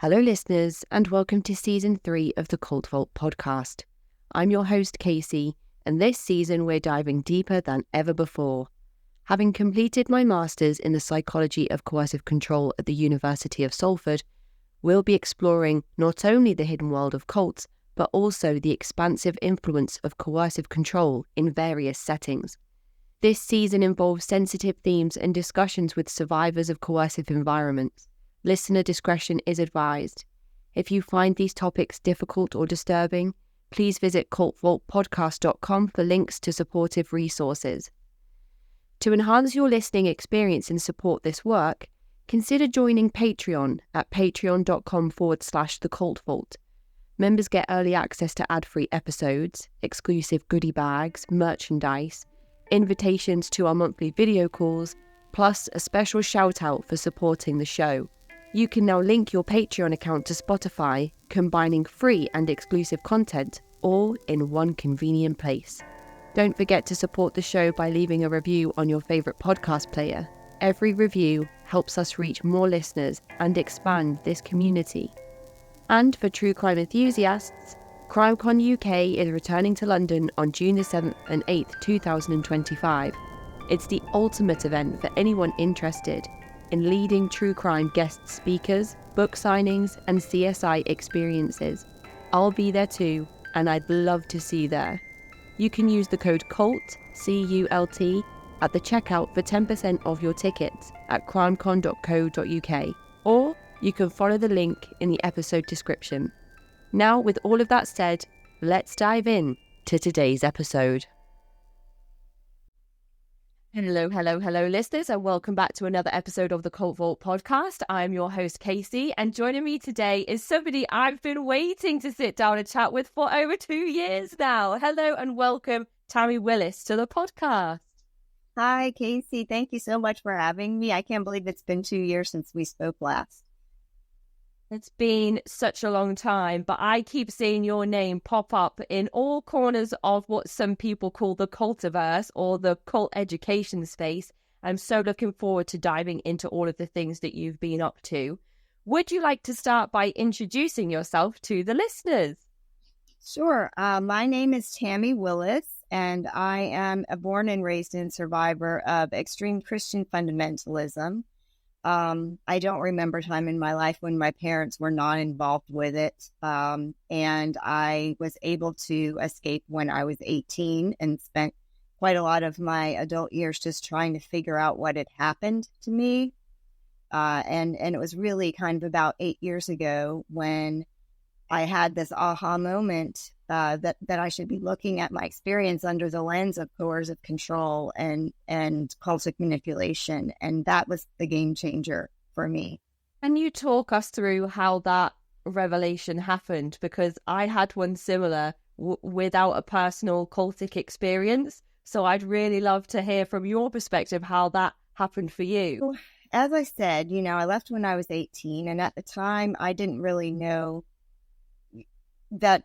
Hello listeners, and welcome to Season 3 of the Cult Vault podcast. I'm your host Casey, and this season we're diving deeper than ever before. Having completed my Masters in the Psychology of Coercive Control at the University of Salford, we'll be exploring not only the hidden world of cults, but also the expansive influence of coercive control in various settings. This season involves sensitive themes and discussions with survivors of coercive environments. Listener discretion is advised. If you find these topics difficult or disturbing, please visit cultvaultpodcast.com for links to supportive resources. To enhance your listening experience and support this work, consider joining Patreon at patreon.com/thecultvault. Members get early access to ad-free episodes, exclusive goodie bags, merchandise, invitations to our monthly video calls, plus a special shout-out for supporting the show. You can now link your Patreon account to Spotify, combining free and exclusive content, all in one convenient place. Don't forget to support the show by leaving a review on your favourite podcast player. Every review helps us reach more listeners and expand this community. And for true crime enthusiasts, CrimeCon UK is returning to London on June the 7th and 8th, 2025. It's the ultimate event for anyone interested in leading true crime guest speakers, book signings, and CSI experiences. I'll be there too, and I'd love to see you there. You can use the code CULT, C-U-L-T, at the checkout for 10% off your tickets at crimecon.co.uk, or you can follow the link in the episode description. Now, with all of that said, let's dive in to today's episode. Hello, listeners, and welcome back to another episode of the Cult Vault podcast. I'm your host, Casey, and joining me today is somebody I've been waiting to sit down and chat with for over 2 years now. Hello and welcome, Tammie Willis, to the podcast. Hi, Casey. Thank you so much for having me. I can't believe it's been 2 years since we spoke last. It's been such a long time, but I keep seeing your name pop up in all corners of what some people call the cultiverse or the cult education space. I'm so looking forward to diving into all of the things that you've been up to. Would you like to start by introducing yourself to the listeners? Sure. My name is Tammie Willis, and I am a born and raised in survivor of extreme Christian fundamentalism. I don't remember a time in my life when my parents were not involved with it. And I was able to escape when I was 18 and spent quite a lot of my adult years just trying to figure out what had happened to me. And it was really kind of about 8 years ago when I had this aha moment that I should be looking at my experience under the lens of coercive control and cultic manipulation. And that was the game changer for me. Can you talk us through how that revelation happened? Because I had one similar without a personal cultic experience. So I'd really love to hear from your perspective how that happened for you. As I said, I left when I was 18. And at the time, I didn't really know that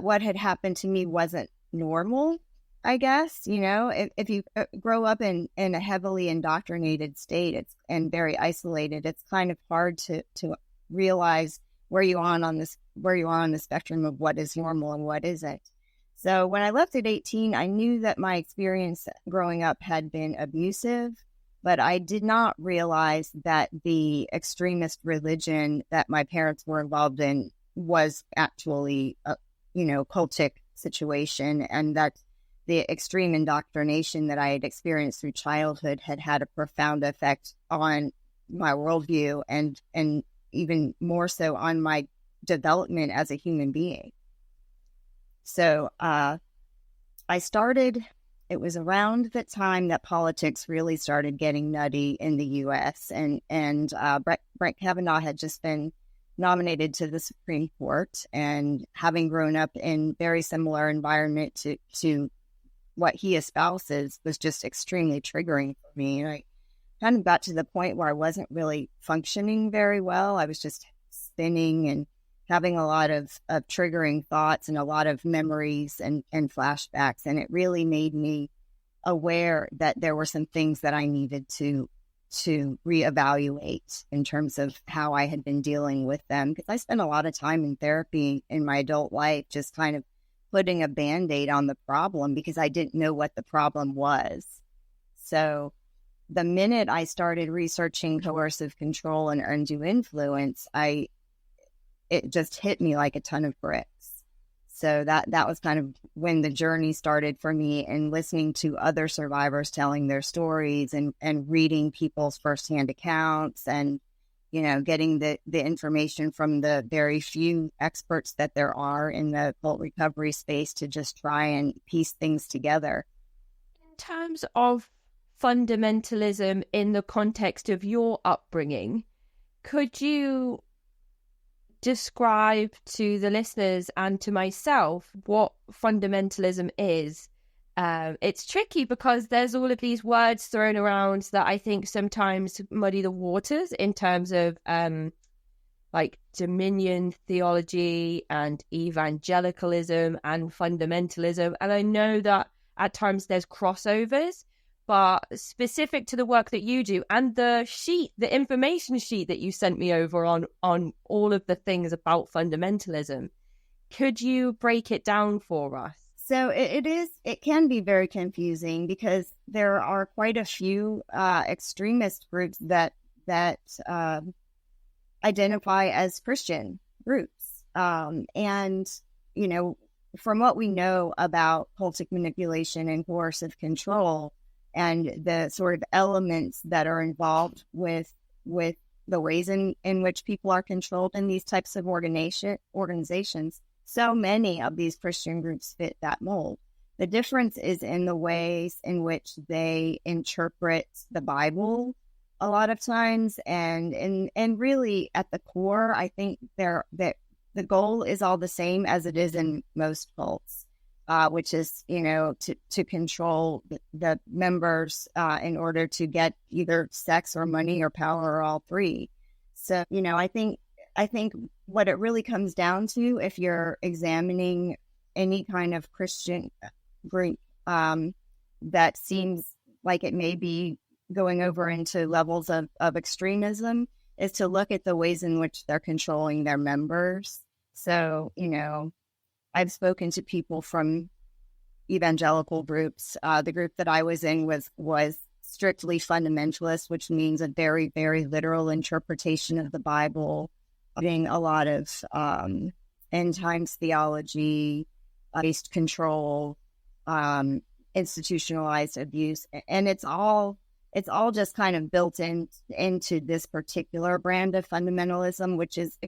what had happened to me wasn't normal, I guess. If you grow up in a heavily indoctrinated state and very isolated, it's kind of hard to realize where you are on the spectrum of what is normal and what isn't. So when I left at 18, I knew that my experience growing up had been abusive, but I did not realize that the extremist religion that my parents were involved in was actually cultic situation, and that the extreme indoctrination that I had experienced through childhood had had a profound effect on my worldview and even more so on my development as a human being. So it was around the time that politics really started getting nutty in the U.S. and Brett Kavanaugh had just been nominated to the Supreme Court, and having grown up in very similar environment to what he espouses was just extremely triggering for me. And I kind of got to the point where I wasn't really functioning very well. I was just spinning and having a lot of triggering thoughts and a lot of memories and flashbacks. And it really made me aware that there were some things that I needed to to reevaluate in terms of how I had been dealing with them. Because I spent a lot of time in therapy in my adult life, just kind of putting a Band-Aid on the problem because I didn't know what the problem was. So the minute I started researching coercive control and undue influence, it just hit me like a ton of bricks. So that was kind of when the journey started for me, and listening to other survivors telling their stories and reading people's firsthand accounts, and, getting the information from the very few experts that there are in the cult recovery space to just try and piece things together. In terms of fundamentalism in the context of your upbringing, could you describe to the listeners and to myself what fundamentalism is? It's tricky because there's all of these words thrown around that I think sometimes muddy the waters in terms of like dominion theology and evangelicalism and fundamentalism. And I know that at times there's crossovers, but specific to the work that you do and the information sheet that you sent me over on all of the things about fundamentalism, could you break it down for us? So it can be very confusing because there are quite a few extremist groups that identify as Christian groups. And, from what we know about cultic manipulation and coercive control, and the sort of elements that are involved with the ways in which people are controlled in these types of organizations, so many of these Christian groups fit that mold. The difference is in the ways in which they interpret the Bible a lot of times, and really at the core, I think that the goal is all the same as it is in most cults. Which is, to control the members in order to get either sex or money or power or all three. So, I think what it really comes down to, if you're examining any kind of Christian group that seems like it may be going over into levels of extremism, is to look at the ways in which they're controlling their members. So, I've spoken to people from evangelical groups. The group that I was in was strictly fundamentalist, which means a very, very literal interpretation of the Bible, being a lot of end times theology, based control, institutionalized abuse, and it's all just kind of built into this particular brand of fundamentalism, which is,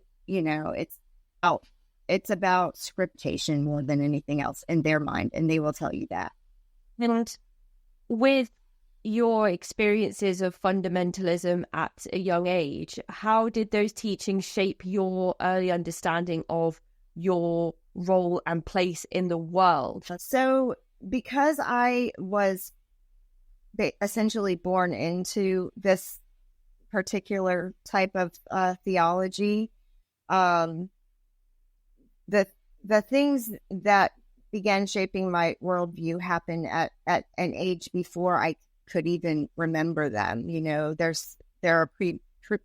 it's about scriptation more than anything else in their mind, and they will tell you that. And with your experiences of fundamentalism at a young age, how did those teachings shape your early understanding of your role and place in the world? So because I was essentially born into this particular type of theology, the things that began shaping my worldview happened at an age before I could even remember them. There are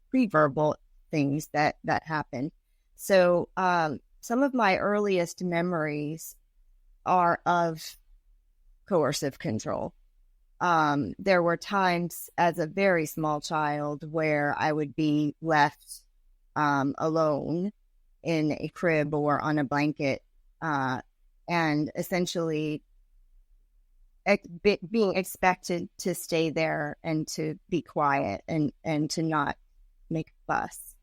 pre-verbal things that happen. So some of my earliest memories are of coercive control. There were times as a very small child where I would be left alone in a crib or on a blanket, and essentially being expected to stay there and to be quiet and to not make a fuss.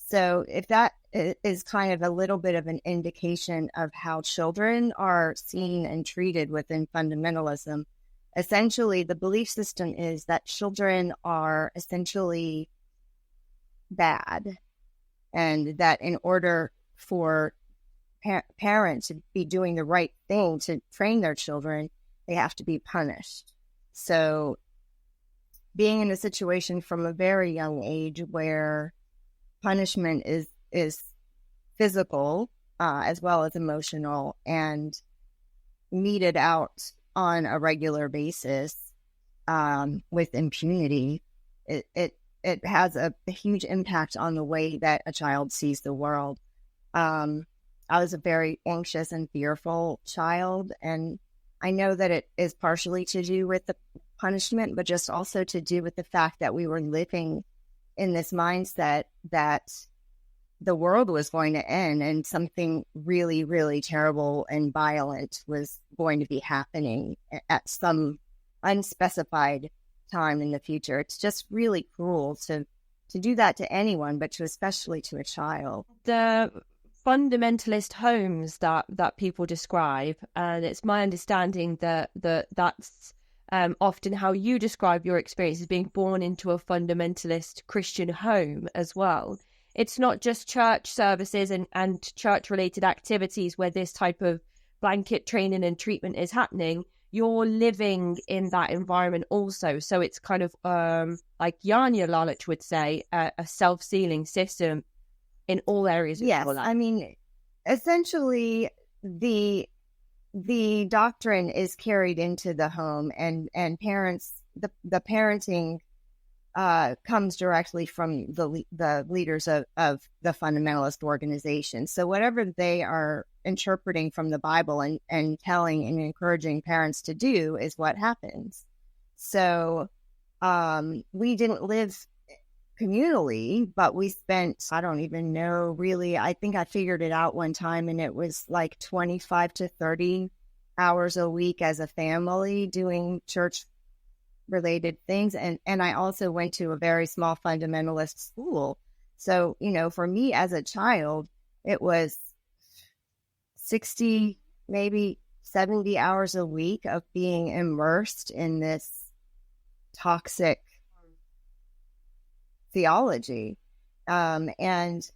So if that is kind of a little bit of an indication of how children are seen and treated within fundamentalism, essentially the belief system is that children are essentially bad, and that in order for parents to be doing the right thing to train their children, they have to be punished. So being in a situation from a very young age where punishment is physical as well as emotional and meted out on a regular basis with impunity it has a huge impact on the way that a child sees the world. I was a very anxious and fearful child, and I know that it is partially to do with the punishment, but just also to do with the fact that we were living in this mindset that the world was going to end and something really, really terrible and violent was going to be happening at some unspecified time in the future. It's just really cruel to do that to anyone, but especially to a child. The fundamentalist homes that people describe, and it's my understanding that that's often how you describe your experience as being born into a fundamentalist Christian home as well. It's not just church services and church-related activities where this type of blanket training and treatment is happening. You're living in that environment also. So it's kind of like Janja Lalich would say, a self-sealing system in all areas of your life. I mean, essentially, the doctrine is carried into the home, and parents, the parenting comes directly from the leaders of the fundamentalist organization. So whatever they are interpreting from the Bible and telling and encouraging parents to do is what happens. So we didn't live communally, but we spent, I don't even know really, I think I figured it out one time, and it was like 25 to 30 hours a week as a family doing church related things. And I also went to a very small fundamentalist school. So, for me as a child, it was 60, maybe 70 hours a week of being immersed in this toxic theology. And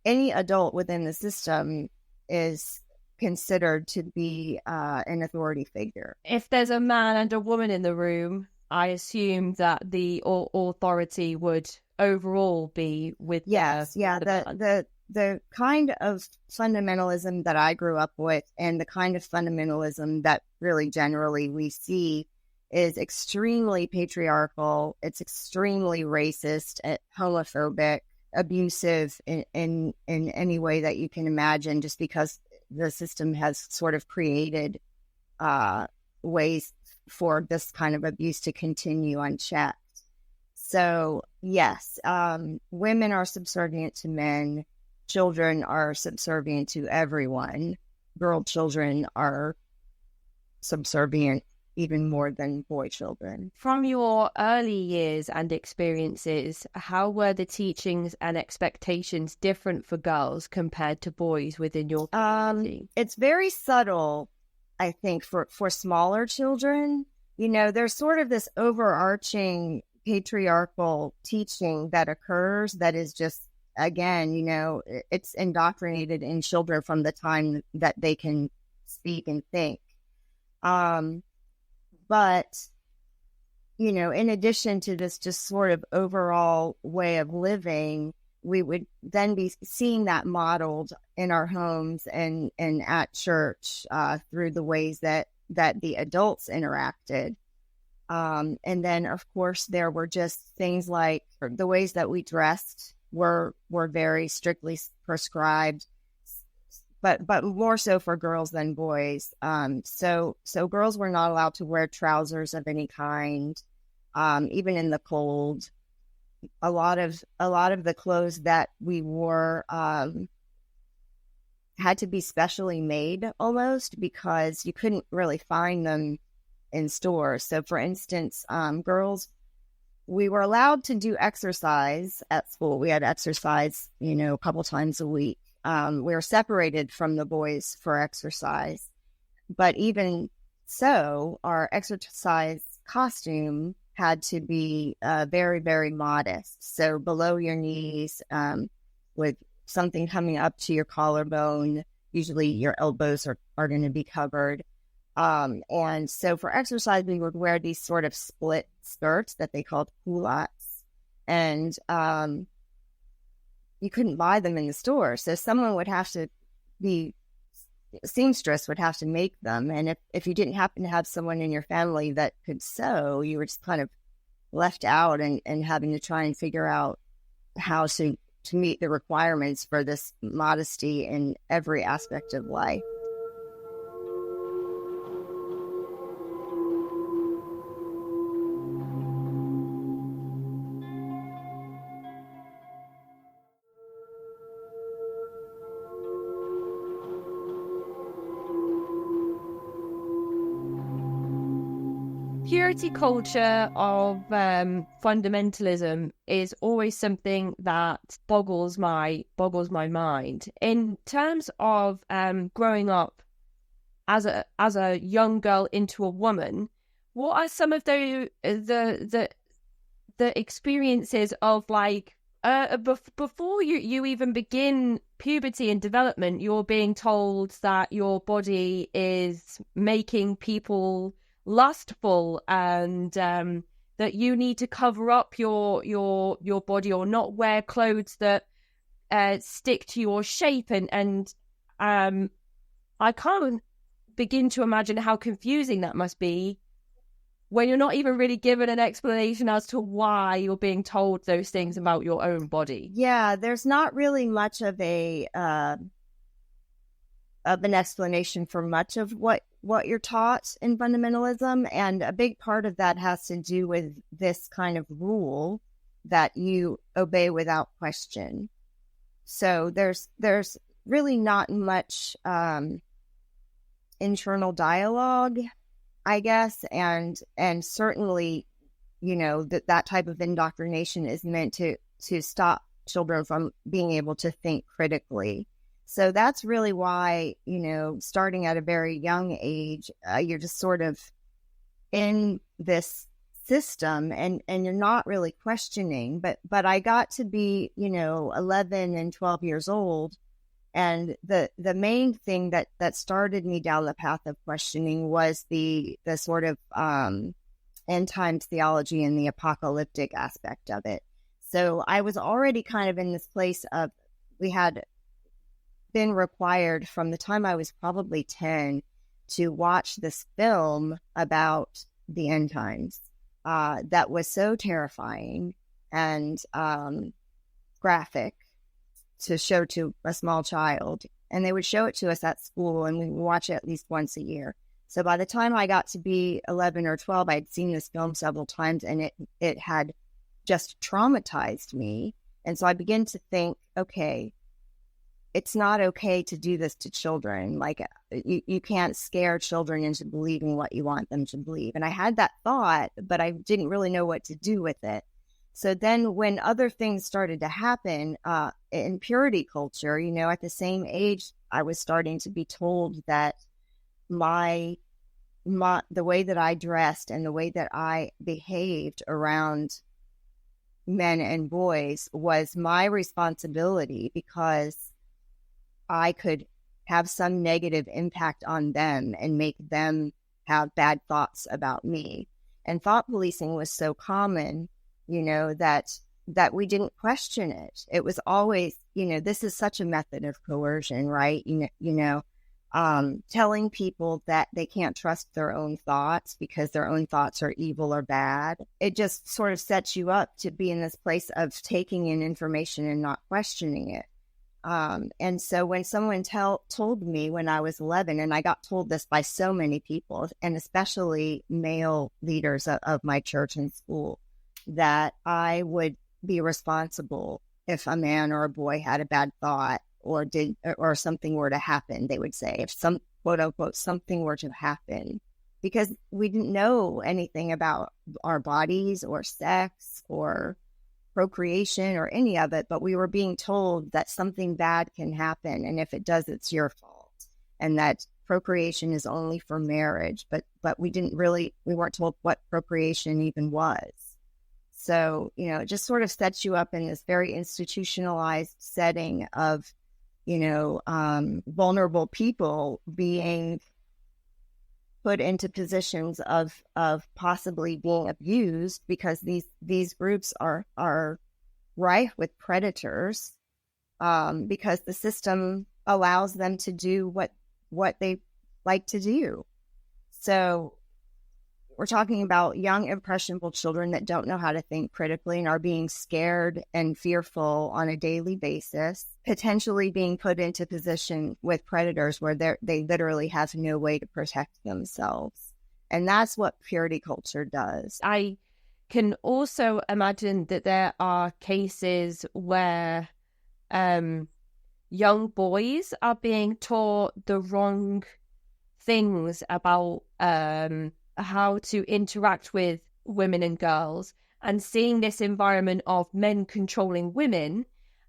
any adult within the system is considered to be an authority figure. If there's a man and a woman in the room, I assume that the authority would overall be with the kind of fundamentalism that I grew up with, and the kind of fundamentalism that really generally we see, is extremely patriarchal. It's extremely racist, homophobic, abusive in any way that you can imagine, just because the system has sort of created ways for this kind of abuse to continue unchecked. So yes, women are subservient to men. Children are subservient to everyone. Girl children are subservient even more than boy children. From your early years and experiences, how were the teachings and expectations different for girls compared to boys within your community? It's very subtle, I think, for smaller children. There's sort of this overarching patriarchal teaching that occurs that is just, again, it's indoctrinated in children from the time that they can speak and think. But, in addition to this just sort of overall way of living, we would then be seeing that modeled in our homes and at church through the ways that the adults interacted. And then, of course, there were just things like the ways that we dressed were very strictly prescribed, but more so for girls than boys. So girls were not allowed to wear trousers of any kind, even in the cold. A lot of the clothes that we wore had to be specially made almost, because you couldn't really find them in stores. So for instance, girls, we were allowed to do exercise at school. We had exercise, a couple times a week. We were separated from the boys for exercise. But even so, our exercise costume had to be very, very modest. So below your knees, with something coming up to your collarbone. Usually your elbows are going to be covered. And so for exercise, we would wear these sort of split skirts that they called culottes. And you couldn't buy them in the store. So someone would have to seamstress would have to make them. And if you didn't happen to have someone in your family that could sew, you were just kind of left out and having to try and figure out how to meet the requirements for this modesty in every aspect of life. Purity culture of fundamentalism is always something that boggles my mind. In terms of growing up as a young girl into a woman, what are some of the experiences of like before you even begin puberty and development, you're being told that your body is making people lustful and that you need to cover up your body or not wear clothes that stick to your shape, and I can't begin to imagine how confusing that must be when you're not even really given an explanation as to why you're being told those things about your own body. Yeah, there's not really much of an explanation for much of what you're taught in fundamentalism. And a big part of that has to do with this kind of rule that you obey without question. So there's really not much internal dialogue, I guess. And certainly, that type of indoctrination is meant to stop children from being able to think critically. So that's really why, starting at a very young age, you're just sort of in this system and you're not really questioning. But I got to be, 11 and 12 years old. And the main thing that started me down the path of questioning was the sort of end times theology and the apocalyptic aspect of it. So I was already kind of in this place of, we had been required from the time I was probably 10 to watch this film about the end times that was so terrifying and graphic to show to a small child. And they would show it to us at school, and we would watch it at least once a year. So by the time I got to be 11 or 12, I'd seen this film several times, and it had just traumatized me. And so I began to think, okay, it's not okay to do this to children. Like, you can't scare children into believing what you want them to believe. And I had that thought, but I didn't really know what to do with it. So then when other things started to happen in purity culture, at the same age, I was starting to be told that the way that I dressed and the way that I behaved around men and boys was my responsibility, because I could have some negative impact on them and make them have bad thoughts about me. And thought policing was so common, that we didn't question it. It was always, this is such a method of coercion, right? Telling people that they can't trust their own thoughts because their own thoughts are evil or bad. It just sort of sets you up to be in this place of taking in information and not questioning it. And so when someone told me when I was 11, and I got told this by so many people, and especially male leaders of my church and school, that I would be responsible if a man or a boy had a bad thought or something were to happen. They would say, if some quote unquote something were to happen, because we didn't know anything about our bodies or sex or procreation or any of it, but we were being told that something bad can happen, and if it does, it's your fault, and that procreation is only for marriage. But we weren't told what procreation even was. So, it just sort of sets you up in this very institutionalized setting of, vulnerable people being put into positions of possibly being abused, because these groups are rife with predators, because the system allows them to do what they like to do. So we're talking about young, impressionable children that don't know how to think critically and are being scared and fearful on a daily basis, potentially being put into position with predators where they literally have no way to protect themselves. And that's what purity culture does. I can also imagine that there are cases where young boys are being taught the wrong things about how to interact with women and girls, and seeing this environment of men controlling women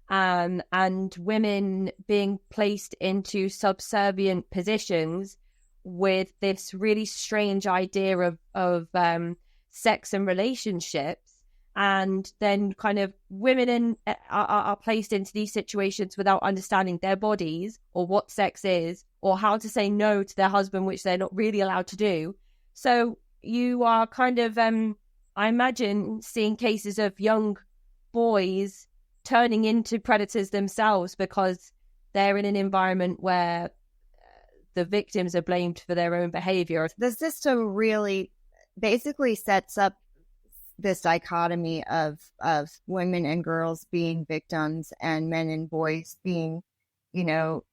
and women being placed into subservient positions with this really strange idea of sex and relationships, and then kind of women are placed into these situations without understanding their bodies or what sex is or how to say no to their husband, which they're not really allowed to do. So you are kind of, I imagine, seeing cases of young boys turning into predators themselves because they're in an environment where the victims are blamed for their own behavior. The system really basically sets up this dichotomy of women and girls being victims and men and boys being,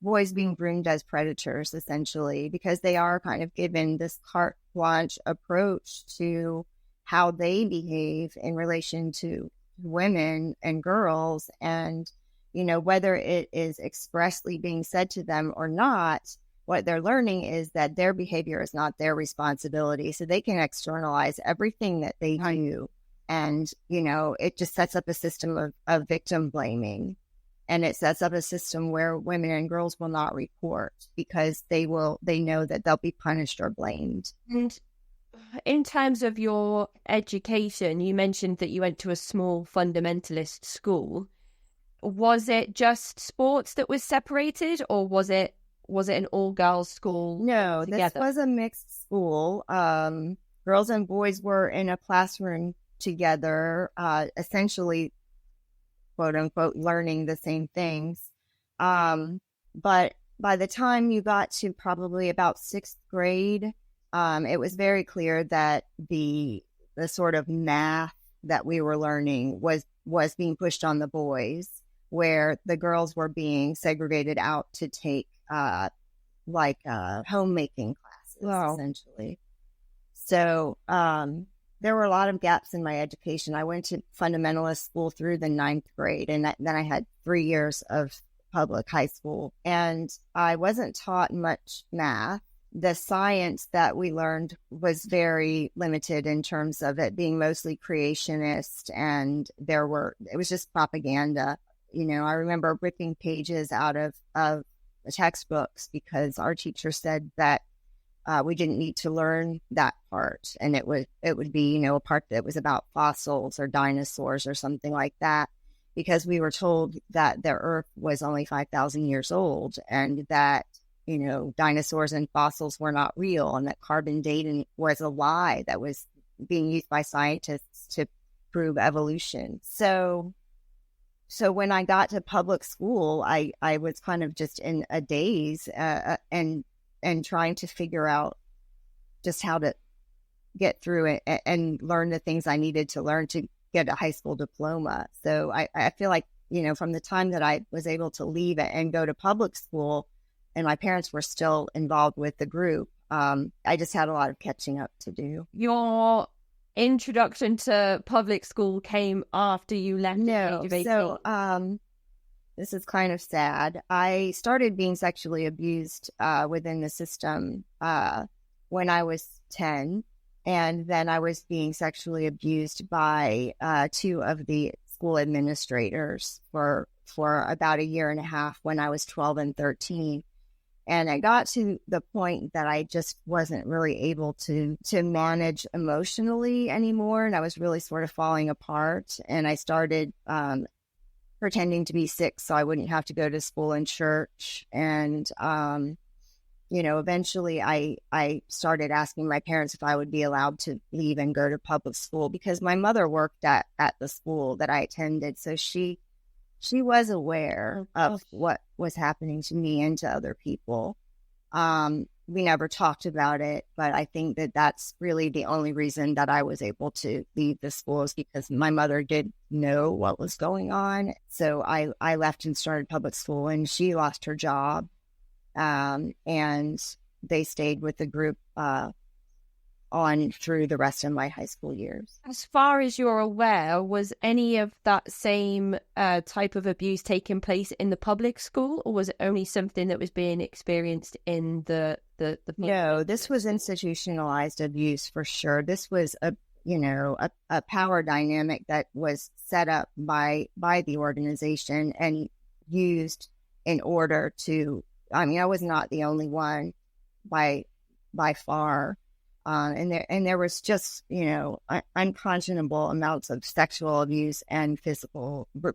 boys being groomed as predators, essentially, because they are kind of given this carte blanche approach to how they behave in relation to women and girls. And, whether it is expressly being said to them or not, what they're learning is that their behavior is not their responsibility. So they can externalize everything that they do. And, it just sets up a system of victim blaming. And it sets up a system where women and girls will not report because they know that they'll be punished or blamed. And in terms of your education, you mentioned that you went to a small fundamentalist school. Was it just sports that was separated, or was it an all-girls school? No, together? This was a mixed school. Girls and boys were in a classroom together, essentially, quote unquote, learning the same things. But by the time you got to probably about 6th grade, it was very clear that the sort of math that we were learning was being pushed on the boys, where the girls were being segregated out to take homemaking classes, essentially. So there were a lot of gaps in my education. I went to fundamentalist school through the 9th grade, and then I had 3 years of public high school, and I wasn't taught much math. The science that we learned was very limited in terms of it being mostly creationist, and it was just propaganda. I remember ripping pages out of the textbooks because our teacher said that we didn't need to learn that part, and it would be a part that was about fossils or dinosaurs or something like that, because we were told that the Earth was only 5,000 years old, and that dinosaurs and fossils were not real, and that carbon dating was a lie that was being used by scientists to prove evolution. So when I got to public school, I was kind of just in a daze and trying to figure out just how to get through it and learn the things I needed to learn to get a high school diploma. So I feel like, from the time that I was able to leave and go to public school, and my parents were still involved with the group, I just had a lot of catching up to do. Your introduction to public school came after you left? No, so this is kind of sad. I started being sexually abused within the system when I was 10, and then I was being sexually abused by 2 of the school administrators for about a year and a half when I was 12 and 13. And I got to the point that I just wasn't really able to manage emotionally anymore. And I was really sort of falling apart. And I started pretending to be sick so I wouldn't have to go to school and church. And, eventually I started asking my parents if I would be allowed to leave and go to public school, because my mother worked at the school that I attended. So she was aware of what was happening to me and to other people. we never talked about it, but I think that that's really the only reason that I was able to leave the school is because my mother did know what was going on. So I left and started public school, and she lost her job. And they stayed with the group on through the rest of my high school years. As far as you're aware, was any of that same type of abuse taking place in the public school, or was it only something that was being experienced in the No, this was institutionalized abuse for sure. This was a power dynamic that was set up by the organization and used in order to, I mean, I was not the only one by far. And there was just, unconscionable amounts of sexual abuse and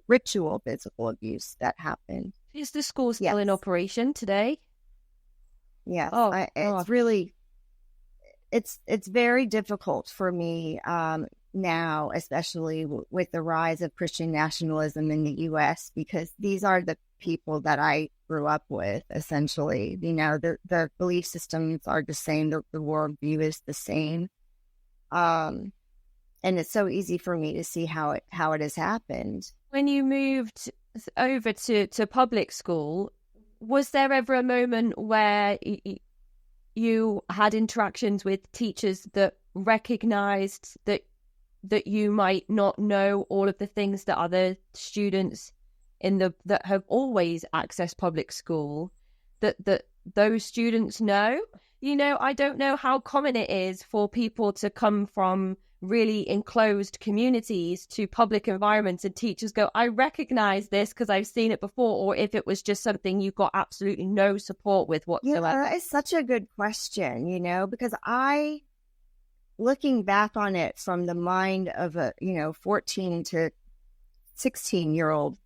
ritual physical abuse that happened. Is the school still in operation today? Yes. It's really, it's very difficult for me now, especially with the rise of Christian nationalism in the U.S., because these are the people that I grew up with, essentially. The belief systems are the same, the worldview is the same. And it's so easy for me to see how it has happened. When you moved over to public school, was there ever a moment where you had interactions with teachers that recognized that you might not know all of the things that other students that have always accessed public school, that those students know? I don't know how common it is for people to come from really enclosed communities to public environments and teachers go, I recognize this because I've seen it before, or if it was just something you got absolutely no support with whatsoever. Yeah, that is such a good question, because looking back on it from the mind of a 14 to 16-year-old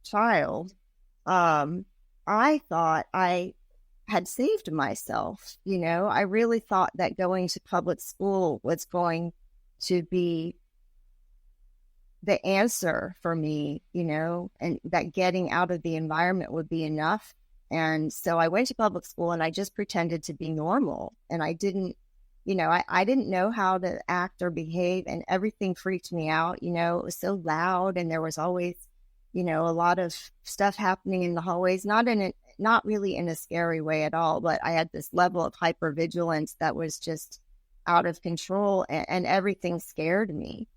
child, I thought I had saved myself. I really thought that going to public school was going to be the answer for me, and that getting out of the environment would be enough. And so I went to public school and I just pretended to be normal, and I didn't I didn't know how to act or behave, and everything freaked me out. It was so loud, and there was always a lot of stuff happening in the hallways, not really in a scary way at all, but I had this level of hypervigilance that was just out of control, and everything scared me.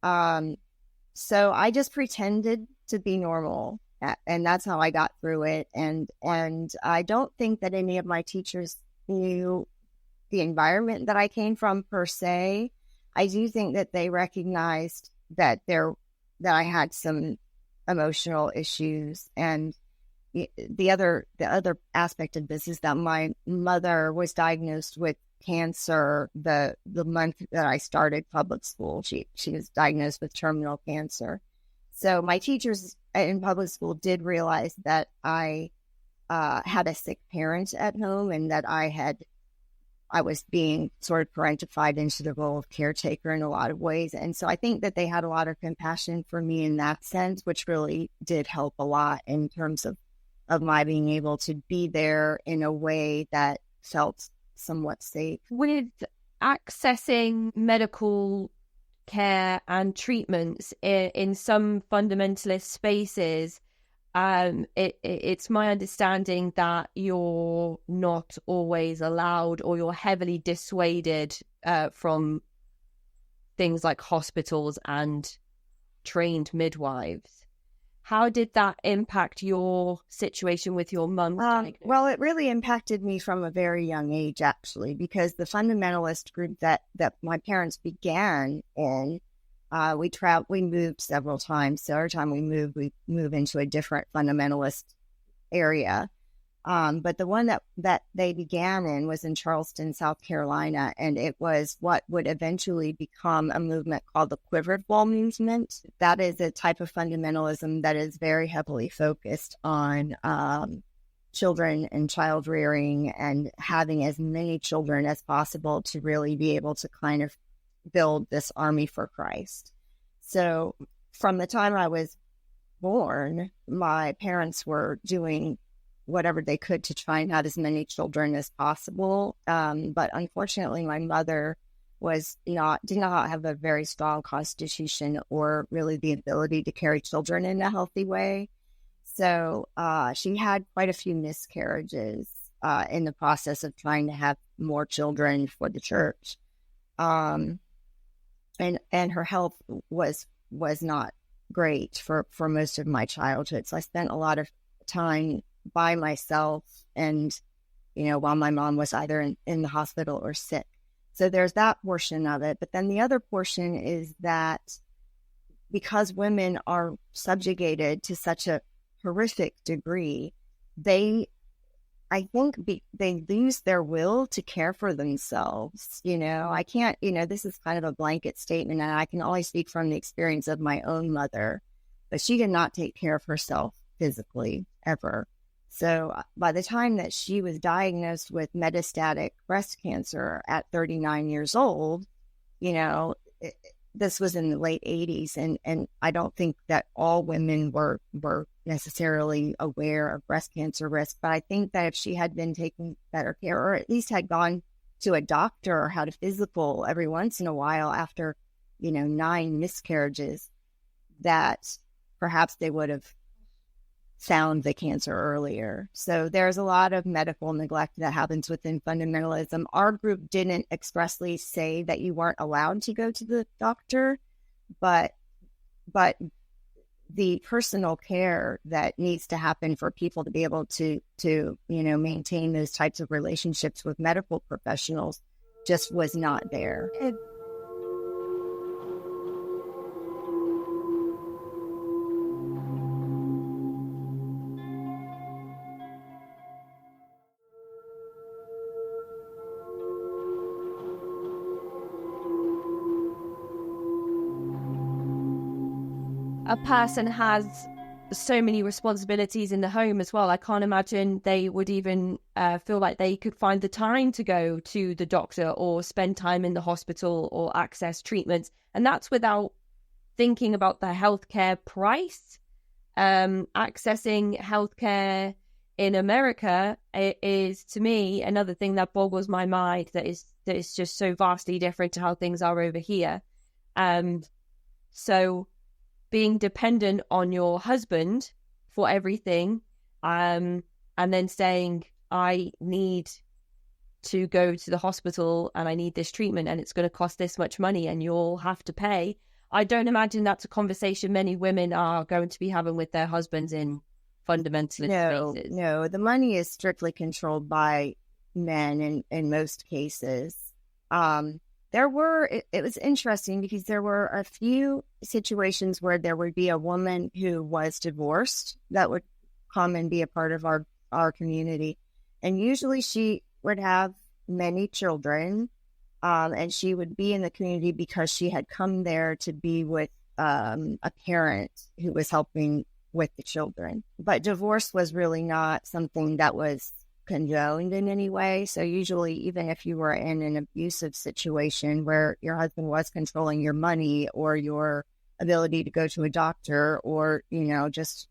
So I just pretended to be normal, and that's how I got through it. And I don't think that any of my teachers knew the environment that I came from per se. I do think that they recognized that I had some emotional issues. And the other aspect of this is that my mother was diagnosed with cancer the month that I started public school. She was diagnosed with terminal cancer. So my teachers in public school did realize that I had a sick parent at home, and that I was being sort of parentified into the role of caretaker in a lot of ways. And so I think that they had a lot of compassion for me in that sense, which really did help a lot in terms of my being able to be there in a way that felt somewhat safe. With accessing medical care and treatments in some fundamentalist spaces, it's my understanding that you're not always allowed, or you're heavily dissuaded from things like hospitals and trained midwives. How did that impact your situation with your mum? Well, it really impacted me from a very young age, actually, because the fundamentalist group that my parents began in, we moved several times. So every time we move into a different fundamentalist area. But the one that they began in was in Charleston, South Carolina, and it was what would eventually become a movement called the quivered wall movement. That is a type of fundamentalism that is very heavily focused on children and child rearing, and having as many children as possible to really be able to kind of build this army for Christ. So from the time I was born, my parents were doing whatever they could to try and have as many children as possible. But unfortunately, my mother did not have a very strong constitution or really the ability to carry children in a healthy way. So she had quite a few miscarriages in the process of trying to have more children for the church. And her health was not great for most of my childhood. So I spent a lot of time by myself and, while my mom was either in the hospital or sick. So there's that portion of it. But then the other portion is that because women are subjugated to such a horrific degree, I think they lose their will to care for themselves. I can't, this is kind of a blanket statement, and I can only speak from the experience of my own mother, but she did not take care of herself physically ever. So by the time that she was diagnosed with metastatic breast cancer at 39 years old, this was in the late 80s, and I don't think that all women were necessarily aware of breast cancer risk. But I think that if she had been taking better care, or at least had gone to a doctor or had a physical every once in a while after, 9 miscarriages, that perhaps they would have found the cancer earlier. So there's a lot of medical neglect that happens within fundamentalism. Our group didn't expressly say that you weren't allowed to go to the doctor, but the personal care that needs to happen for people to be able to maintain those types of relationships with medical professionals just was not there. A person has so many responsibilities in the home as well. I can't imagine they would even feel like they could find the time to go to the doctor or spend time in the hospital or access treatments. And that's without thinking about the healthcare price. Accessing healthcare in America is, to me, another thing that boggles my mind, that is just so vastly different to how things are over here. So being dependent on your husband for everything, and then saying, I need to go to the hospital and I need this treatment and it's going to cost this much money and you'll have to pay. I don't imagine that's a conversation many women are going to be having with their husbands in fundamentalist spaces. No, the money is strictly controlled by men in most cases. It was interesting because there were a few situations where there would be a woman who was divorced that would come and be a part of our community. And usually she would have many children, and she would be in the community because she had come there to be with a parent who was helping with the children. But divorce was really not something that was condoned in any way. So usually, even if you were in an abusive situation where your husband was controlling your money or your ability to go to a doctor, or, just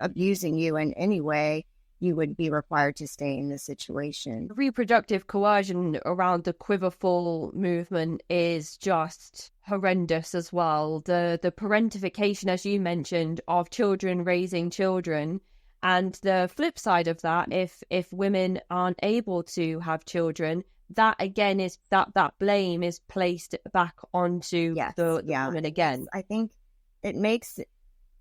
abusing you in any way, you would be required to stay in the situation. Reproductive coercion around the quiverful movement is just horrendous as well. The parentification, as you mentioned, of children raising children. And the flip side of that, if women aren't able to have children, that again is that blame is placed back onto the woman again. I think it makes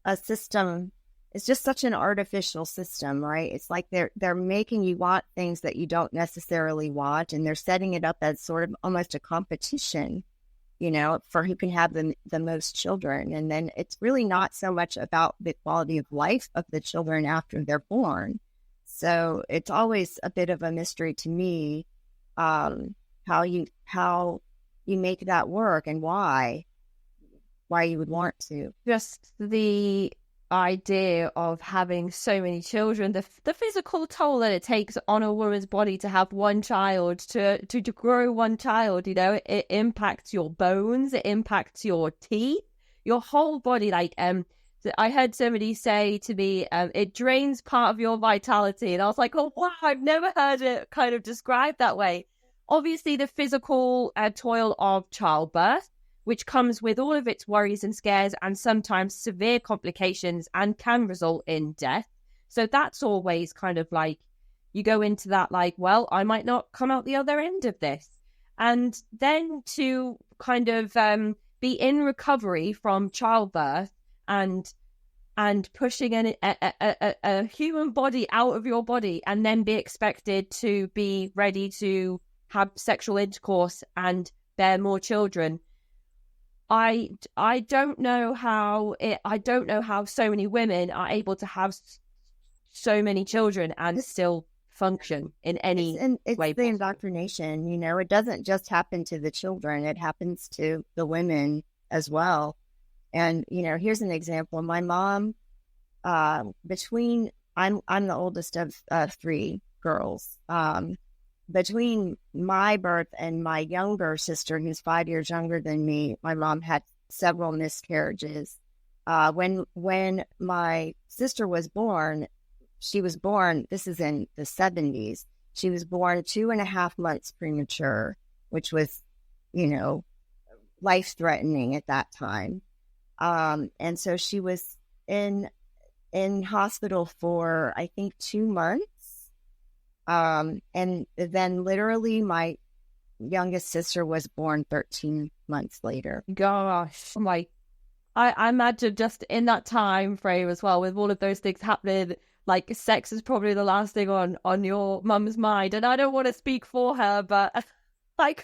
a system, it's just such an artificial system, right? It's like they're making you want things that you don't necessarily want, and they're setting it up as sort of almost a competition, for who can have the most children. And then it's really not so much about the quality of life of the children after they're born. So it's always a bit of a mystery to me, how you make that work and why you would want to. Just the idea of having so many children, the physical toll that it takes on a woman's body to have one child, to grow one child, it impacts your bones, it impacts your teeth, your whole body. I heard somebody say to me, it drains part of your vitality. And I was like, oh, wow, I've never heard it kind of described that way. Obviously, the physical toil of childbirth, which comes with all of its worries and scares and sometimes severe complications and can result in death. So that's always kind of like, you go into that like, well, I might not come out the other end of this. And then to kind of be in recovery from childbirth and pushing a human body out of your body and then be expected to be ready to have sexual intercourse and bear more children. I don't know how so many women are able to have so many children and still function in any way. It's the indoctrination, you know, it doesn't just happen to the children, it happens to the women as well. And, you know, here's an example. My mom, I'm the oldest of three girls. Between my birth and my younger sister, who's 5 years younger than me, my mom had several miscarriages. When my sister was born, she was born, this is in the 70s, she was born 2.5 months premature, which was, you know, life-threatening at that time. And so she was in hospital for, I think, 2 months. And then literally my youngest sister was born 13 months later. Gosh, I imagine just in that time frame as well, with all of those things happening, like sex is probably the last thing on your mum's mind. And I don't want to speak for her, but I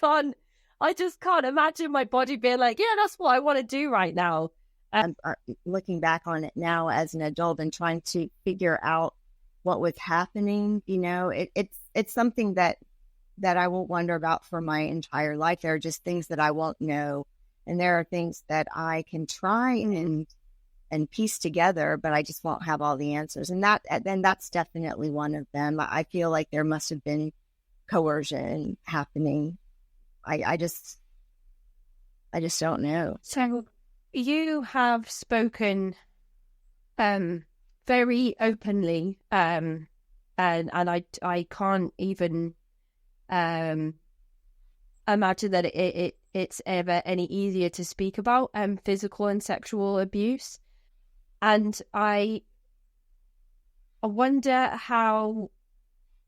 just can't imagine my body being like, yeah, that's what I want to do right now. I'm looking back on it now as an adult and trying to figure out what was happening. You know, it's something that I will wonder about for my entire life. There are just things that I won't know. And there are things that I can try and piece together, but I just won't have all the answers. And that's definitely one of them. I feel like there must have been coercion happening. I just don't know. So you have spoken very openly, and I can't even imagine that it's ever any easier to speak about physical and sexual abuse. And I wonder how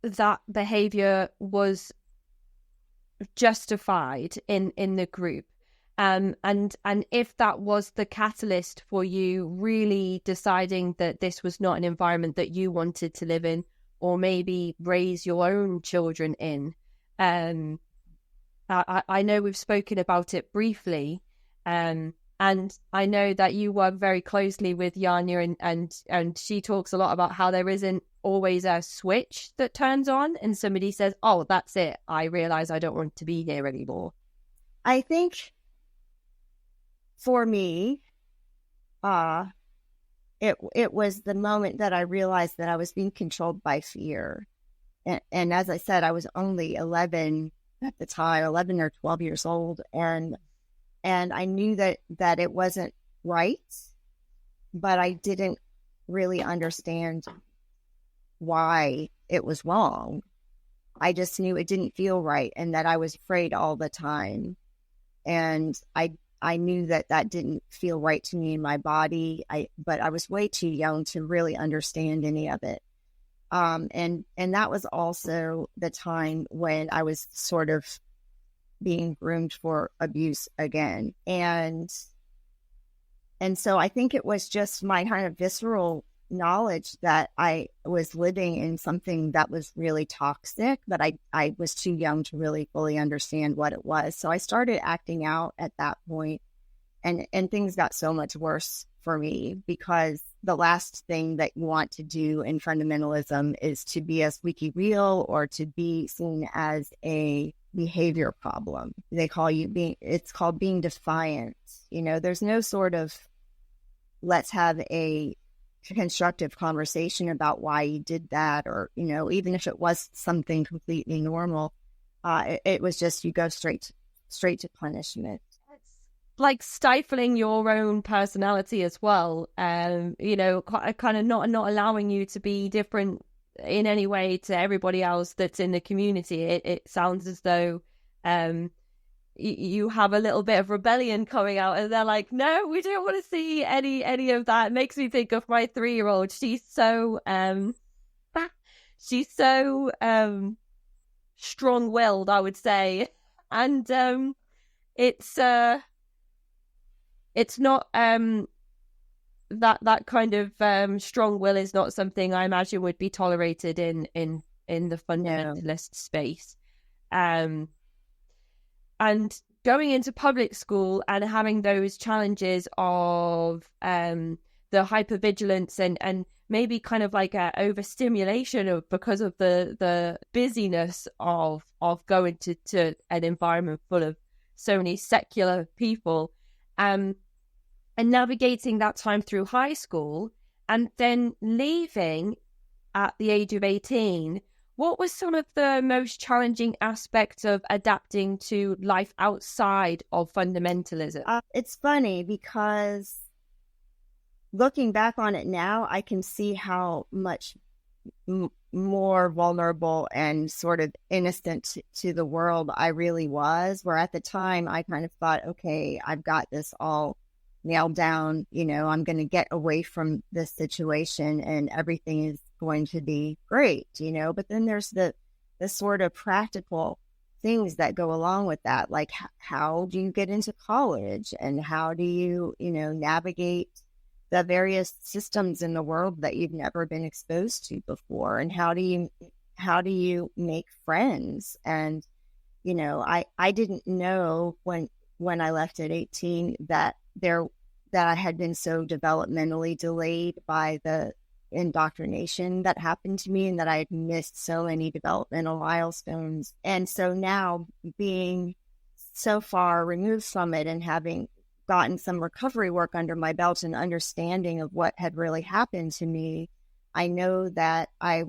that behavior was justified in the group. And if that was the catalyst for you really deciding that this was not an environment that you wanted to live in, or maybe raise your own children in. I know we've spoken about it briefly, and I know that you work very closely with Yanya, and she talks a lot about how there isn't always a switch that turns on and somebody says, oh, that's it, I realize I don't want to be here anymore. I think for me, it was the moment that I realized that I was being controlled by fear. And as I said, I was only 11 at the time, 11 or 12 years old. And I knew that it wasn't right, but I didn't really understand why it was wrong. I just knew it didn't feel right and that I was afraid all the time. And I knew that didn't feel right to me in my body. But I was way too young to really understand any of it. And that was also the time when I was sort of being groomed for abuse again. And so I think it was just my kind of visceral knowledge that I was living in something that was really toxic, but I was too young to really fully understand what it was. So I started acting out at that point, and things got so much worse for me, because the last thing that you want to do in fundamentalism is to be a squeaky wheel or to be seen as a behavior problem. It's called being defiant. You know, there's no sort of let's have a constructive conversation about why you did that, or, you know, even if it was something completely normal, it was just, you go straight to punishment. like stifling your own personality as well. You know, kind of not allowing you to be different in any way to everybody else that's in the community. It sounds as though you have a little bit of rebellion coming out, and they're like, no, we don't want to see any of that. It makes me think of my 3-year-old. She's so strong-willed, I would say, and it's not that kind of strong will is not something I imagine would be tolerated in the fundamentalist space. And going into public school and having those challenges of the hypervigilance and maybe kind of like a overstimulation because of the busyness of going to an environment full of so many secular people, and navigating that time through high school and then leaving at the age of 18. What was some of the most challenging aspects of adapting to life outside of fundamentalism? It's funny because looking back on it now, I can see how much more vulnerable and sort of innocent to the world I really was, where at the time I kind of thought, okay, I've got this all nailed down, you know, I'm going to get away from this situation and everything is going to be great, you know. But then there's the sort of practical things that go along with that, like how do you get into college, and how do you, you know, navigate the various systems in the world that you've never been exposed to before, and how do you make friends. And you know, I didn't know when I left at 18 that I had been so developmentally delayed by the indoctrination that happened to me, and that I had missed so many developmental milestones. And so now, being so far removed from it and having gotten some recovery work under my belt and understanding of what had really happened to me, I know that I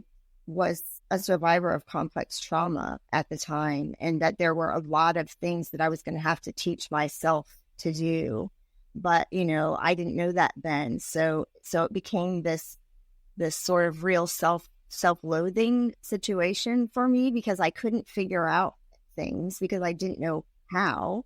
was a survivor of complex trauma at the time, and that there were a lot of things that I was going to have to teach myself to do. But, you know, I didn't know that then. So it became this sort of real self-loathing situation for me, because I couldn't figure out things because I didn't know how.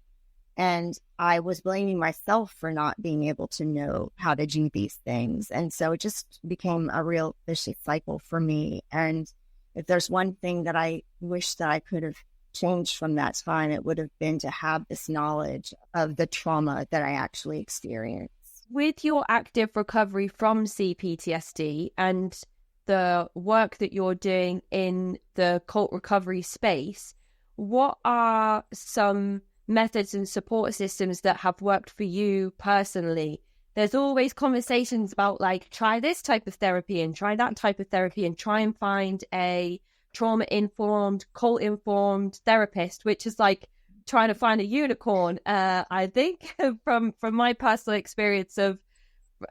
And I was blaming myself for not being able to know how to do these things. And so it just became a real vicious cycle for me. And if there's one thing that I wish that I could have changed from that time, it would have been to have this knowledge of the trauma that I actually experienced. With your active recovery from CPTSD and the work that you're doing in the cult recovery space, what are some methods and support systems that have worked for you personally? There's always conversations about like, try this type of therapy and try that type of therapy and try and find a trauma-informed, cult-informed therapist, which is like trying to find a unicorn. I think from my personal experience of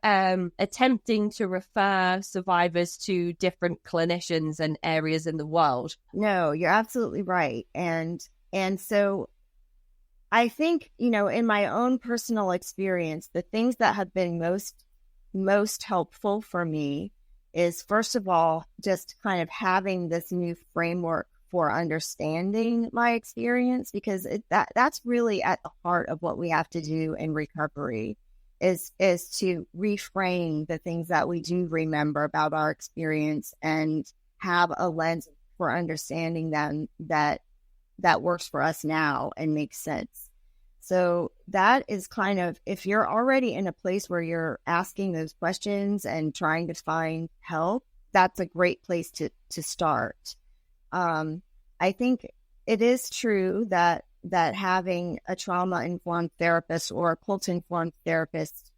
attempting to refer survivors to different clinicians and areas in the world. No, you're absolutely right. And so I think, you know, in my own personal experience, the things that have been most helpful for me is, first of all, just kind of having this new framework for understanding my experience, because that's really at the heart of what we have to do in recovery, is to reframe the things that we do remember about our experience and have a lens for understanding them that works for us now and makes sense. So that is kind of, if you're already in a place where you're asking those questions and trying to find help, that's a great place to start. I think it is true that having a trauma-informed therapist or a cult-informed therapist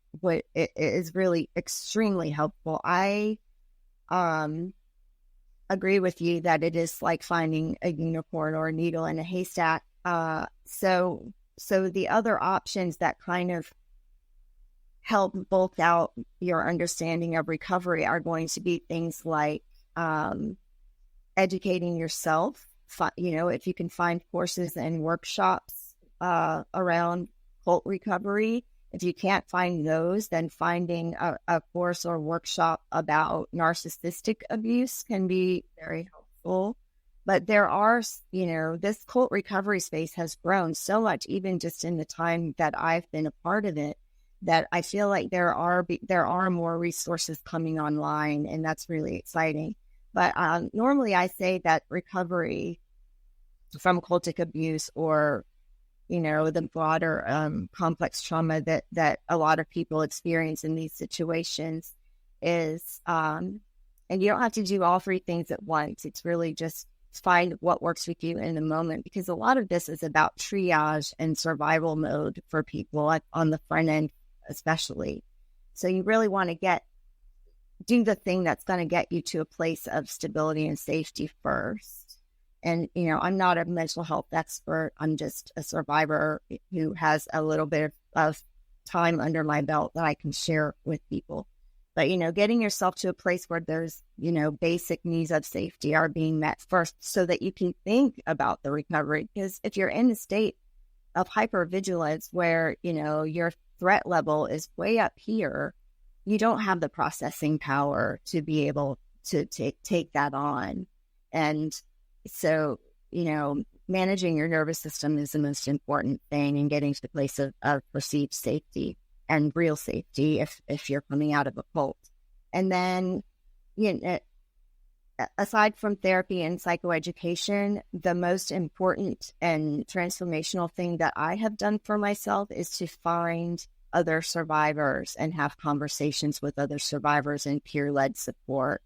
is really extremely helpful. I agree with you that it is like finding a unicorn or a needle in a haystack. So the other options that kind of help bulk out your understanding of recovery are going to be things like educating yourself. You know, if you can find courses and workshops around cult recovery. If you can't find those, then finding a course or workshop about narcissistic abuse can be very helpful. But there are, this cult recovery space has grown so much, even just in the time that I've been a part of it, that I feel like there are more resources coming online, and that's really exciting. But normally I say that recovery from cultic abuse or the broader complex trauma that a lot of people experience in these situations is, and you don't have to do all three things at once. It's really just find what works with you in the moment, because a lot of this is about triage and survival mode for people on the front end, especially. So you really want to do the thing that's going to get you to a place of stability and safety first. And, I'm not a mental health expert. I'm just a survivor who has a little bit of time under my belt that I can share with people. But, getting yourself to a place where there's, basic needs of safety are being met first so that you can think about the recovery. Because if you're in a state of hypervigilance where, your threat level is way up here, you don't have the processing power to be able to take that on. And so, managing your nervous system is the most important thing, and getting to the place of perceived safety and real safety if you're coming out of a cult. And then, aside from therapy and psychoeducation, the most important and transformational thing that I have done for myself is to find other survivors and have conversations with other survivors and peer-led support.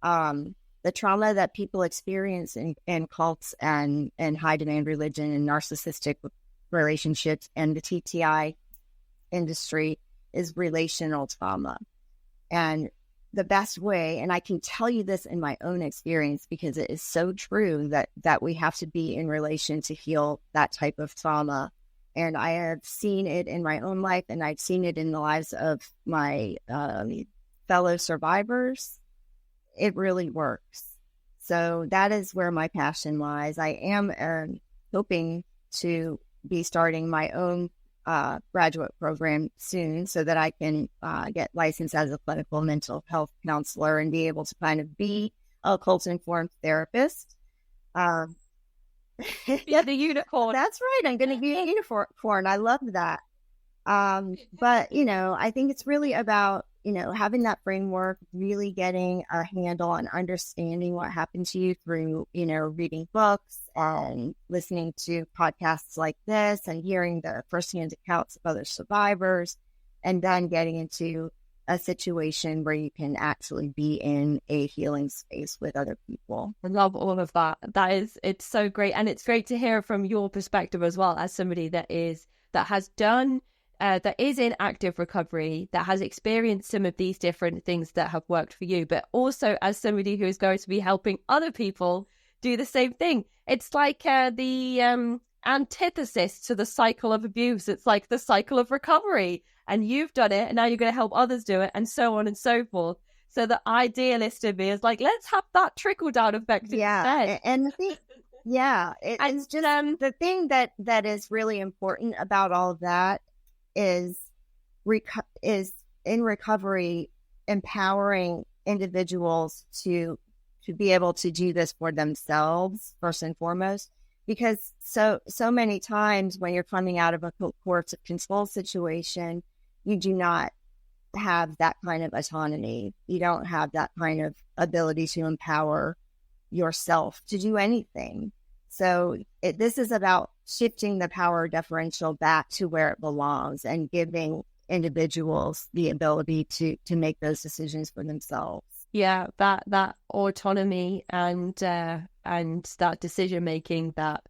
The trauma that people experience in cults and high-demand religion and narcissistic relationships and the TTI industry is relational trauma. And the best way, and I can tell you this in my own experience because it is so true, that we have to be in relation to heal that type of trauma. And I have seen it in my own life, and I've seen it in the lives of my fellow survivors. It really works. So that is where my passion lies. I am hoping to be starting my own graduate program soon so that I can get licensed as a clinical mental health counselor and be able to kind of be a cult-informed therapist. Yeah, the unicorn. That's right. I'm going to be a unicorn. I love that. But, I think it's really about, having that framework, really getting a handle on understanding what happened to you through, reading books and listening to podcasts like this and hearing the firsthand accounts of other survivors, and then getting into a situation where you can actually be in a healing space with other people. I love all of that. It's so great. And it's great to hear from your perspective as well, as somebody that is in active recovery, that has experienced some of these different things that have worked for you, but also as somebody who is going to be helping other people do the same thing. It's like the antithesis to the cycle of abuse. It's like the cycle of recovery, and you've done it, and now you're going to help others do it, and so on and so forth. So the idealist of me is like, let's have that trickle down effect. Yeah, and the thing, it's just the thing that is really important about all of that is in recovery, empowering individuals to be able to do this for themselves first and foremost, because so many times when you're coming out of a coercive control situation, you do not have that kind of autonomy. You don't have that kind of ability to empower yourself to do anything. So this is about shifting the power differential back to where it belongs and giving individuals the ability to make those decisions for themselves. Yeah, that autonomy and that decision making that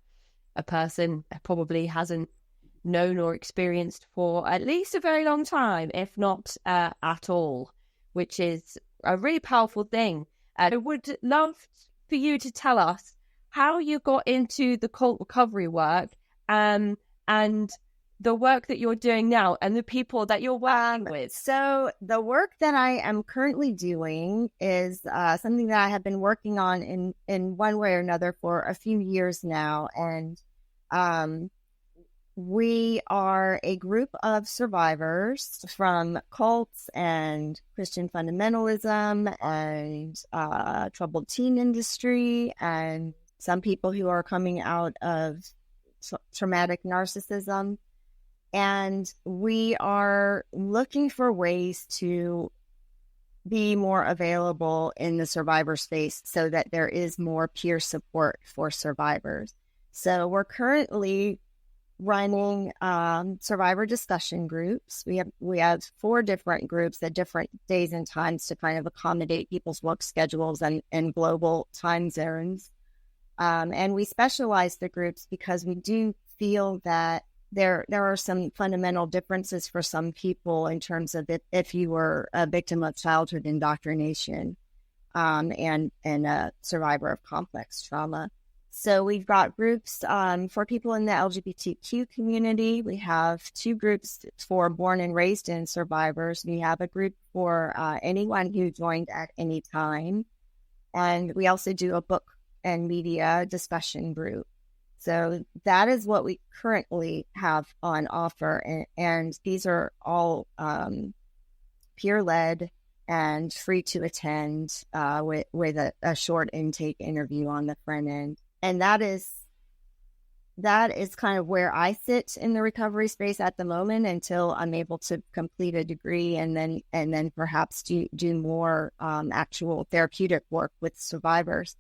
a person probably hasn't known or experienced for at least a very long time, if not at all, which is a really powerful thing. I would love for you to tell us how you got into the cult recovery work and the work that you're doing now and the people that you're working with. So the work that I am currently doing is something that I have been working on in one way or another for a few years now. And We are a group of survivors from cults and Christian fundamentalism and troubled teen industry, and some people who are coming out of traumatic narcissism. And we are looking for ways to be more available in the survivor space so that there is more peer support for survivors. So we're currently running survivor discussion groups. We have 4 different groups at different days and times to kind of accommodate people's work schedules and global time zones. And we specialize the groups because we do feel that there are some fundamental differences for some people in terms of if you were a victim of childhood indoctrination and a survivor of complex trauma. So we've got groups for people in the LGBTQ community. We have 2 groups for born and raised in survivors. We have a group for anyone who joined at any time. And we also do a book and media discussion group. So that is what we currently have on offer. And these are all peer-led and free to attend with a short intake interview on the front end. And that is kind of where I sit in the recovery space at the moment until I'm able to complete a degree and then perhaps do more actual therapeutic work with survivors.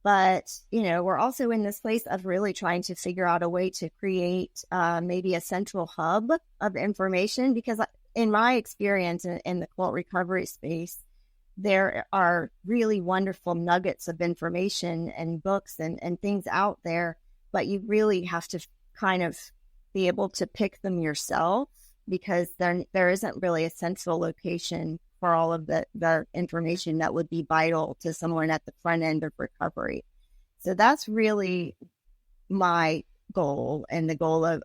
But, we're also in this place of really trying to figure out a way to create maybe a central hub of information, because in my experience in the cult recovery space, there are really wonderful nuggets of information and books and things out there, but you really have to kind of be able to pick them yourself, because there isn't really a central location for all of the information that would be vital to someone at the front end of recovery. So that's really my goal and the goal of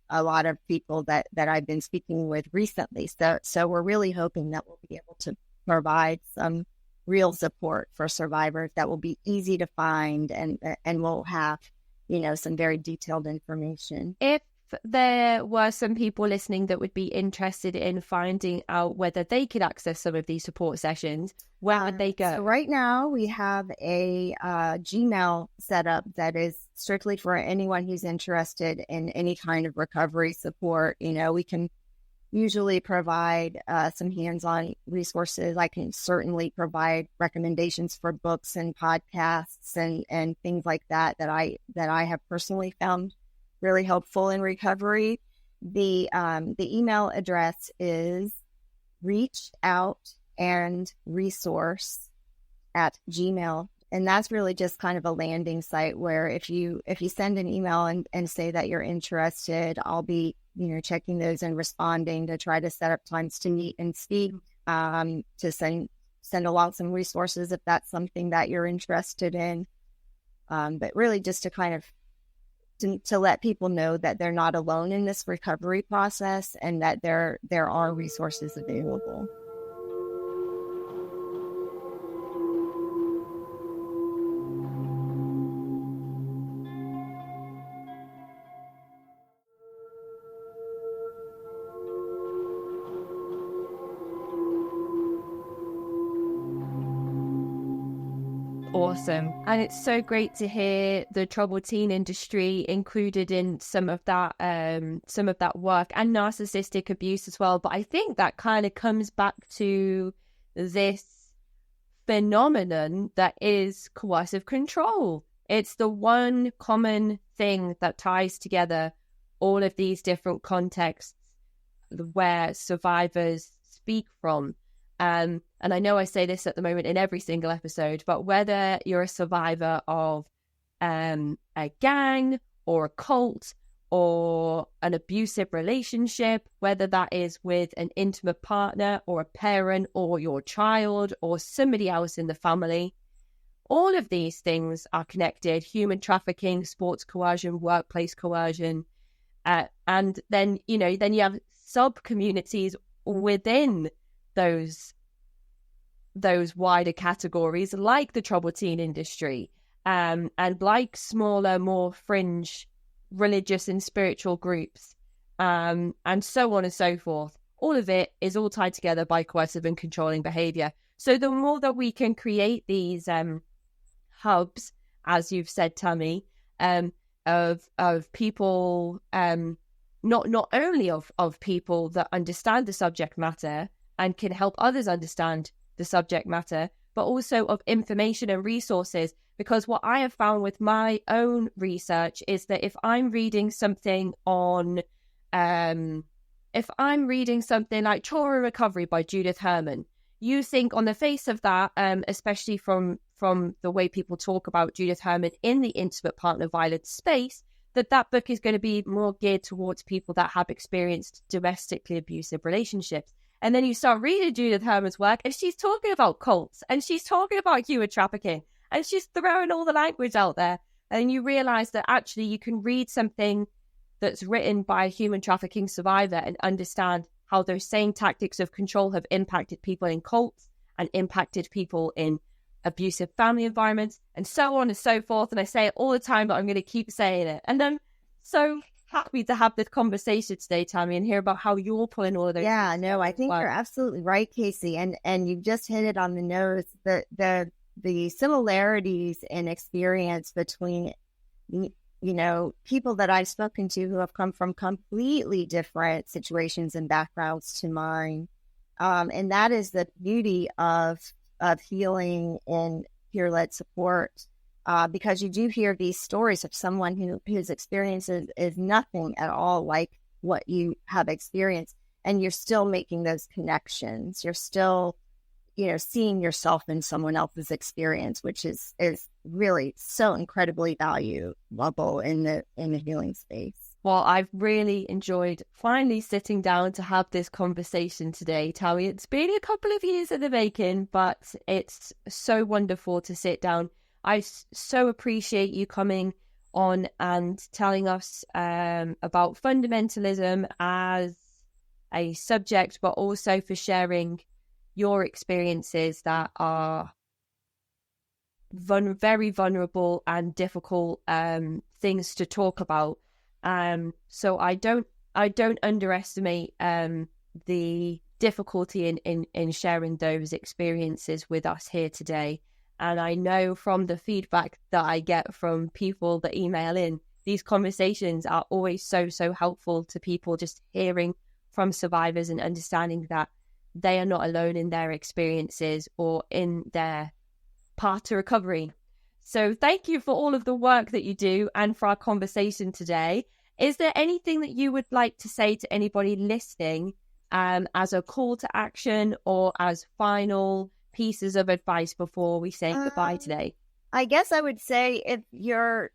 a lot of people that I've been speaking with recently. So we're really hoping that we'll be able to provide some real support for survivors that will be easy to find and will have, some very detailed information. If there were some people listening that would be interested in finding out whether they could access some of these support sessions, where would they go? So right now we have a Gmail setup that is strictly for anyone who's interested in any kind of recovery support. We can usually provide some hands-on resources. I can certainly provide recommendations for books and podcasts and things like that I have personally found really helpful in recovery. The email address is reachoutandresource@gmail. And that's really just kind of a landing site where if you send an email and say that you're interested, I'll be, checking those and responding to try to set up times to meet and speak, to send along some resources if that's something that you're interested in. But really just to kind of to let people know that they're not alone in this recovery process and that there are resources available. Awesome. And it's so great to hear the troubled teen industry included in some of that work, and narcissistic abuse as well. But I think that kind of comes back to this phenomenon that is coercive control. It's the one common thing that ties together all of these different contexts where survivors speak from. And I know I say this at the moment in every single episode, but whether you're a survivor of a gang or a cult or an abusive relationship, whether that is with an intimate partner or a parent or your child or somebody else in the family, all of these things are connected: human trafficking, sports coercion, workplace coercion. And then you have sub-communities within those wider categories, like the troubled teen industry, and like smaller, more fringe religious and spiritual groups, and so on and so forth. All of it is all tied together by coercive and controlling behavior. So the more that we can create these hubs, as you've said, Tammie, of people, not only of people that understand the subject matter and can help others understand the subject matter, but also of information and resources. Because what I have found with my own research is that if I'm reading something on, if I'm reading something like Trauma Recovery by Judith Herman, you think on the face of that, especially from the way people talk about Judith Herman in the intimate partner violence space, that book is going to be more geared towards people that have experienced domestically abusive relationships. And then you start reading Judith Herman's work, and she's talking about cults, and she's talking about human trafficking, and she's throwing all the language out there. And you realize that actually you can read something that's written by a human trafficking survivor and understand how those same tactics of control have impacted people in cults and impacted people in abusive family environments, and so on and so forth. And I say it all the time, but I'm going to keep saying it. And I'm so happy to have this conversation today, Tammie, and hear about how you're pulling all of those. Yeah, no, I think you're absolutely right, Casey. And you've just hit it on the nose. The similarities in experience between, people that I've spoken to who have come from completely different situations and backgrounds to mine. And that is the beauty of healing and peer-led support, because you do hear these stories of someone whose experience is nothing at all like what you have experienced, and you're still making those connections. You're still, seeing yourself in someone else's experience, which is really so incredibly valuable in the healing space. Well, I've really enjoyed finally sitting down to have this conversation today, Tammie. It's been a couple of years in the making, but it's so wonderful to sit down. I so appreciate you coming on and telling us about fundamentalism as a subject, but also for sharing your experiences that are very vulnerable and difficult things to talk about. So I don't underestimate the difficulty in sharing those experiences with us here today. And I know from the feedback that I get from people that email in, these conversations are always so helpful to people, just hearing from survivors and understanding that they are not alone in their experiences or in their path to recovery. So thank you for all of the work that you do and for our conversation today. Is there anything that you would like to say to anybody listening as a call to action or as final pieces of advice before we say goodbye today? I guess I would say if you're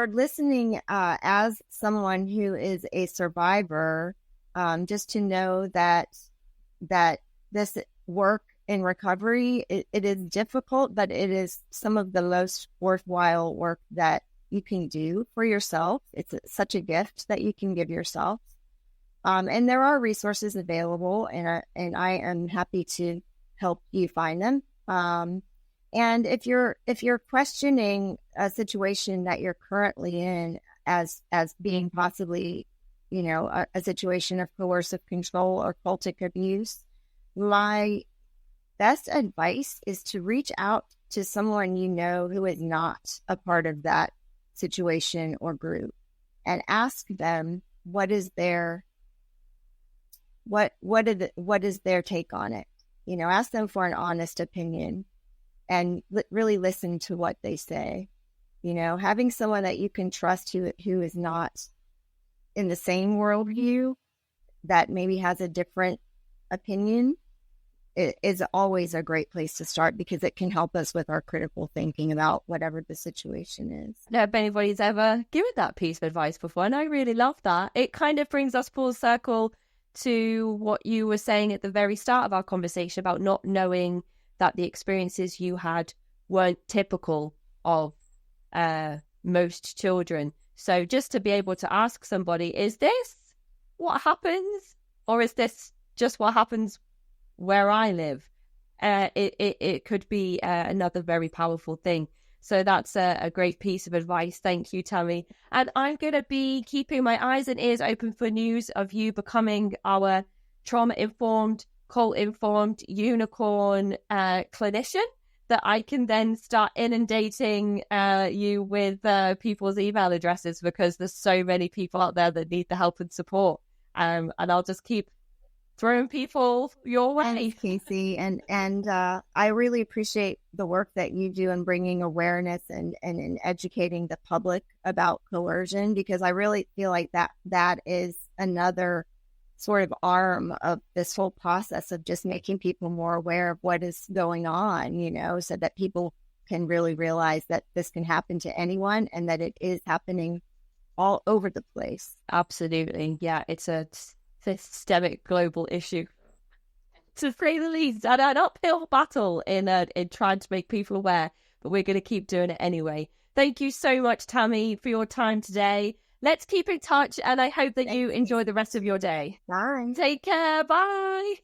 listening as someone who is a survivor, just to know that this work in recovery, it is difficult, but it is some of the most worthwhile work that you can do for yourself. It's such a gift that you can give yourself. And there are resources available, and I am happy to help you find them. And if you're questioning a situation that you're currently in as being possibly, a situation of coercive control or cultic abuse, my best advice is to reach out to someone who is not a part of that situation or group, and ask them what is their take on it. Ask them for an honest opinion and really listen to what they say. Having someone that you can trust who is not in the same worldview, that maybe has a different opinion, it is always a great place to start, because it can help us with our critical thinking about whatever the situation is. I don't know if anybody's ever given that piece of advice before, and I really love that. It kind of brings us full circle to what you were saying at the very start of our conversation about not knowing that the experiences you had weren't typical of most children. So just to be able to ask somebody, is this what happens, or is this just what happens where I live? It could be another very powerful thing. So that's a great piece of advice. Thank you, Tammie. And I'm going to be keeping my eyes and ears open for news of you becoming our trauma-informed, cult-informed unicorn clinician, that I can then start inundating you with people's email addresses, because there's so many people out there that need the help and support. And I'll just keep throwing people your way. Thanks, Casey. And I really appreciate the work that you do in bringing awareness and in educating the public about coercion, because I really feel like that is another sort of arm of this whole process of just making people more aware of what is going on, so that people can really realize that this can happen to anyone and that it is happening all over the place. Absolutely. Yeah, it's a systemic global issue, to say the least, and an uphill battle in trying to make people aware, but we're going to keep doing it anyway. Thank you so much, Tammie, for your time today. Let's keep in touch, and I hope that you enjoy the rest of your day. Bye. Take care. Bye.